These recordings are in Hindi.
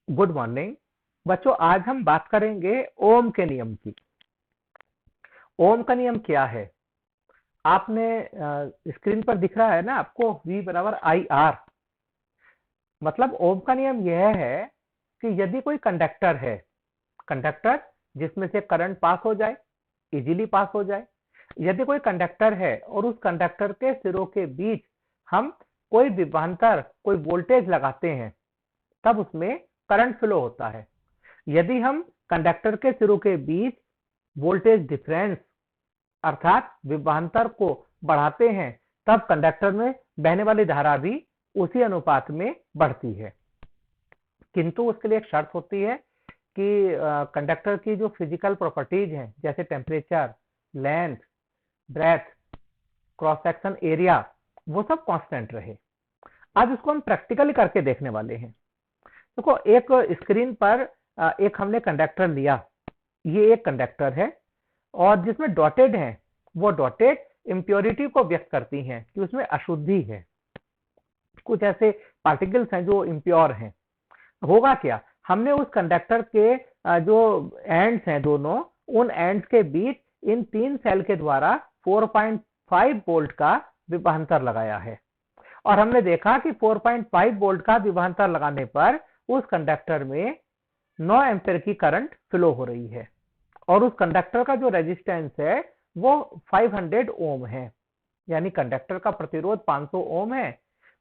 गुड मॉर्निंग बच्चों। आज हम बात करेंगे ओम के नियम की। ओम का नियम क्या है? आपने स्क्रीन पर दिख रहा है ना आपको V बराबर आई आर। मतलब ओम का नियम यह है कि यदि कोई कंडक्टर है, कंडक्टर जिसमें से करंट पास हो जाए, इजीली पास हो जाए। यदि कोई कंडक्टर है और उस कंडक्टर के सिरों के बीच हम कोई विभवांतर, कोई वोल्टेज लगाते हैं, तब उसमें करंट फ्लो होता है। यदि हम कंडक्टर के सिरों के बीच वोल्टेज डिफरेंस अर्थात विभवांतर को बढ़ाते हैं, तब कंडक्टर में बहने वाली धारा भी उसी अनुपात में बढ़ती है। किंतु उसके लिए एक शर्त होती है कि कंडक्टर की जो फिजिकल प्रॉपर्टीज हैं, जैसे temperature, length, breadth, cross section area, वो सब कांस्टेंट रहे। आज इसको हम प्रैक्टिकली करके देखने वाले हैं। देखो, एक स्क्रीन पर एक हमने कंडक्टर लिया। ये एक कंडक्टर है और जिसमें डॉटेड है, वो डॉटेड इम्प्योरिटी को व्यक्त करती हैं कि उसमें अशुद्धि है, कुछ ऐसे पार्टिकल्स हैं जो इम्प्योर हैं। होगा क्या, हमने उस कंडक्टर के जो एंड्स हैं दोनों, उन एंड्स के बीच इन 3 सेल के द्वारा 4.5 वोल्ट का विभवांतर लगाया है और हमने देखा कि 4.5 वोल्ट का विभवांतर लगाने पर उस कंडक्टर में 9 एम्पीयर की करंट फ्लो हो रही है और उस कंडक्टर का जो रेजिस्टेंस है वो 500 ओम है, यानी कंडक्टर का प्रतिरोध 500 ओम है।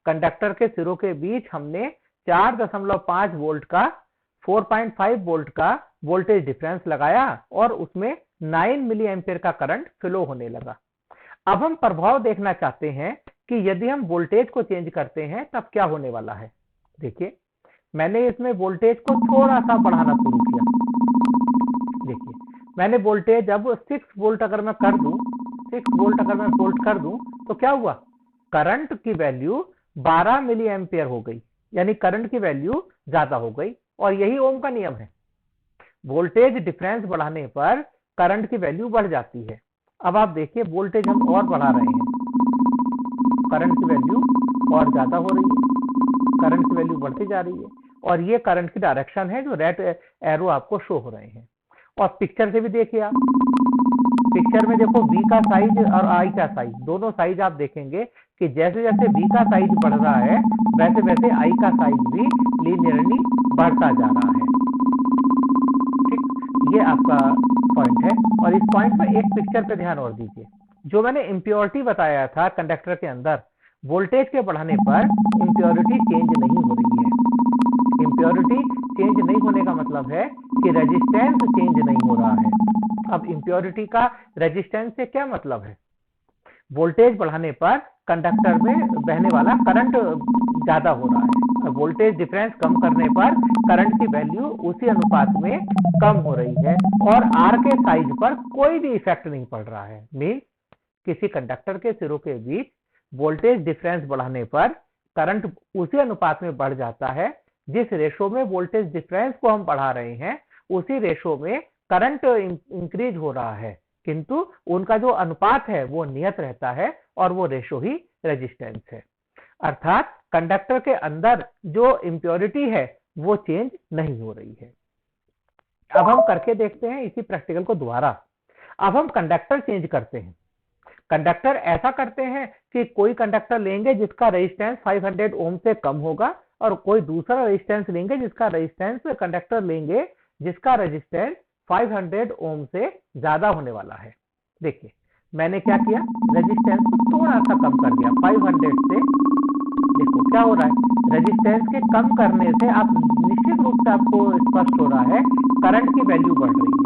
कंडक्टर के सिरों के बीच हमने 4.5 वोल्ट का 4.5 वोल्ट का वोल्टेज डिफरेंस लगाया और उसमें 9 मिली एम्पीयर का करंट फ्लो होने लगा। अब हम प्रभाव देखना चाहते हैं कि यदि हम वोल्टेज को चेंज करते हैं तब क्या होने वाला है। देखिए, मैंने इसमें वोल्टेज को थोड़ा सा बढ़ाना शुरू किया। देखिए, मैंने वोल्टेज अब 6 वोल्ट अगर मैं कर दूं, 6 वोल्ट अगर मैं वोल्ट कर दूं तो क्या हुआ, करंट की वैल्यू 12 मिली एम्पियर हो गई, यानी करंट की वैल्यू ज्यादा हो गई। और यही ओम का नियम है, वोल्टेज डिफरेंस बढ़ाने पर करंट की वैल्यू बढ़ जाती है। अब आप देखिए, वोल्टेज हम और बढ़ा रहे हैं, करंट की वैल्यू और ज्यादा हो रही है, करंट की वैल्यू बढ़ती जा रही है और ये करंट की डायरेक्शन है जो रेड एरो आपको शो हो रहे हैं। और पिक्चर से भी देखिए, आप पिक्चर में देखो V का साइज और I का साइज, दोनों साइज आप देखेंगे कि जैसे जैसे V का साइज बढ़ रहा है वैसे वैसे I का साइज भी लीनियरली बढ़ता जा रहा है। ठीक, ये आपका पॉइंट है। और इस पॉइंट में एक पिक्चर पे ध्यान और दीजिए, जो मैंने इम्प्योरिटी बताया था कंडक्टर के अंदर, वोल्टेज के बढ़ाने पर इम्प्योरिटी चेंज नहीं हो रही है। इम्प्योरिटी चेंज नहीं होने का मतलब है कि रेजिस्टेंस चेंज नहीं हो रहा है। अब इम्प्योरिटी का रेजिस्टेंस से क्या मतलब है, वोल्टेज बढ़ाने पर कंडक्टर में बहने वाला करंट ज्यादा हो रहा है, वोल्टेज डिफरेंस कम करने पर करंट की वैल्यू उसी अनुपात में कम हो रही है और आर के साइज पर कोई भी इफेक्ट नहीं पड़ रहा है। मीन किसी कंडक्टर के सिरों के बीच वोल्टेज डिफरेंस बढ़ाने पर करंट उसी अनुपात में बढ़ जाता है, जिस रेशो में वोल्टेज डिफरेंस को हम बढ़ा रहे हैं उसी रेशो में करंट इंक्रीज हो रहा है, किंतु उनका जो अनुपात है वो नियत रहता है और वो रेशो ही रेजिस्टेंस है। अर्थात कंडक्टर के अंदर जो इम्प्योरिटी है वो चेंज नहीं हो रही है। अब हम करके देखते हैं इसी प्रैक्टिकल को दोबारा। अब हम कंडक्टर चेंज करते हैं। कंडक्टर ऐसा करते हैं कि कोई कंडक्टर लेंगे जिसका रेजिस्टेंस 500 ओम से कम होगा और कोई दूसरा रेजिस्टेंस लेंगे जिसका रेजिस्टेंस, कंडक्टर लेंगे जिसका रेजिस्टेंस 500 ओम से ज्यादा होने वाला है। देखिए, मैंने क्या किया, रेजिस्टेंस को थोड़ा सा कम कर दिया 500 से। देखो क्या हो रहा है, रेजिस्टेंस के कम करने से आप निश्चित रूप से आपको स्पष्ट हो रहा है करंट की वैल्यू बढ़ रही है।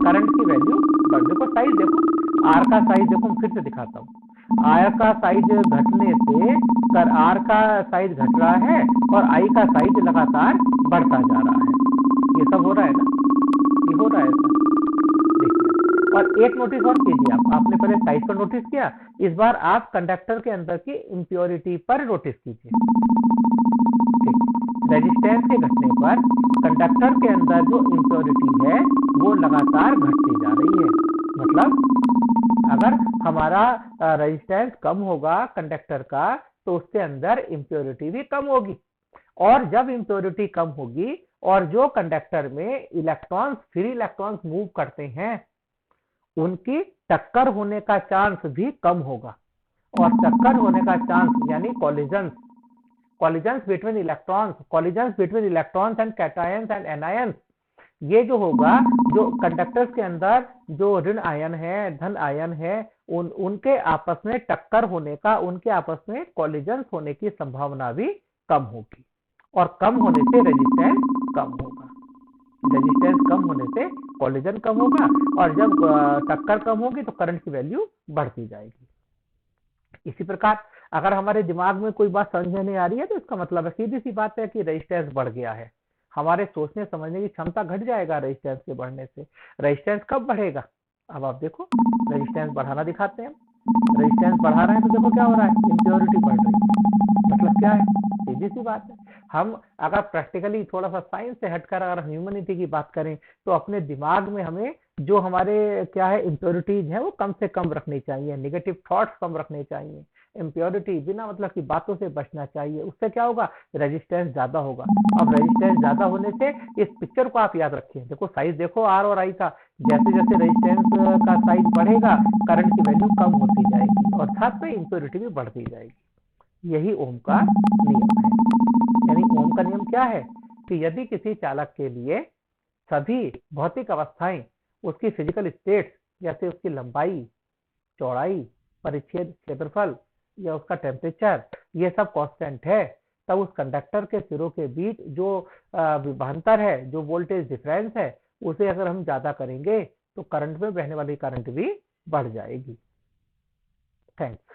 करंट की वैल्यू बढ़, देखो साइज देखो, आर का साइज देखो, मैं फिर से दिखाता हूँ। आर का साइज घटने से आर का साइज घट रहा है और आई का साइज लगातार बढ़ता जा रहा है। ये सब हो रहा है ना, ये हो रहा है ऐसा। देखिए, और एक नोटिस और कीजिए, आपने पहले साइज पर नोटिस किया, इस बार आप कंडक्टर के अंदर की इम्प्योरिटी पर नोटिस कीजिए। रेजिस्टेंस के घटने पर कंडक्टर के अंदर जो इम्प्योरिटी है वो लगातार घटती जा रही है। मतलब अगर हमारा रेजिस्टेंस कम होगा कंडक्टर का, तो उसके अंदर इम्प्योरिटी भी कम होगी। और जब इम्प्योरिटी कम होगी और जो कंडक्टर में इलेक्ट्रॉन्स फ्री इलेक्ट्रॉन्स मूव करते हैं उनकी टक्कर होने का चांस भी कम होगा। और टक्कर होने का चांस यानी collisions between electrons and cations and anions, ये जो होगा, जो कंडक्टर्स के अंदर जो ऋण आयन है धन आयन है उनके आपस में टक्कर होने का, उनके आपस में कॉलिजन्स होने की संभावना भी कम होगी। और कम होने से रेजिस्टेंस कम होगा। रेजिस्टेंस कम होने से कॉलिजन कम होगा और जब टक्कर कम होगी तो करंट की वैल्यू बढ़ती जाएगी। इसी प्रकार अगर हमारे दिमाग में कोई बात समझ में नहीं आ रही है तो इसका मतलब है, सीधी सी बात है कि रेजिस्टेंस बढ़ गया है। हमारे सोचने समझने की क्षमता घट जाएगा रेजिस्टेंस के बढ़ने से। रेजिस्टेंस कब बढ़ेगा? अब आप देखो, रेजिस्टेंस बढ़ाना दिखाते हैं। रेजिस्टेंस बढ़ा रहे हैं तो देखो क्या हो रहा है, इम्प्योरिटी बढ़ रही है। मतलब क्या है, सीधी सी बात है। हम अगर प्रैक्टिकली थोड़ा सा साइंस से हटकर अगर ह्यूमनिटी की बात करें तो अपने दिमाग में हमें जो हमारे क्या है इम्प्योरिटीज है वो कम से कम रखनी चाहिए, नेगेटिव थॉट्स कम रखने चाहिए, इम्प्योरिटी बिना मतलब की बातों से बचना चाहिए। उससे क्या होगा, रेजिस्टेंस ज्यादा होगा। अब रेजिस्टेंस ज्यादा होने से इस पिक्चर को आप याद रखिए, देखो साइज देखो आर और आई का, जैसे जैसे रेजिस्टेंस का साइज बढ़ेगा करंट की वैल्यू कम होती जाएगी और साथ में इम्प्योरिटी भी बढ़ती जाएगी। यही ओम का नियम है। यानी ओम का नियम क्या है कि यदि किसी चालक के लिए सभी भौतिक अवस्थाएं, उसकी फिजिकल स्टेट्स जैसे उसकी लंबाई, चौड़ाई, परिच्छेद क्षेत्रफल या उसका टेम्परेचर, ये सब कांस्टेंट है, तब उस कंडक्टर के सिरों के बीच जो विभवांतर है, जो वोल्टेज डिफरेंस है, उसे अगर हम ज्यादा करेंगे तो करंट में बहने वाली करंट भी बढ़ जाएगी। थैंक्स।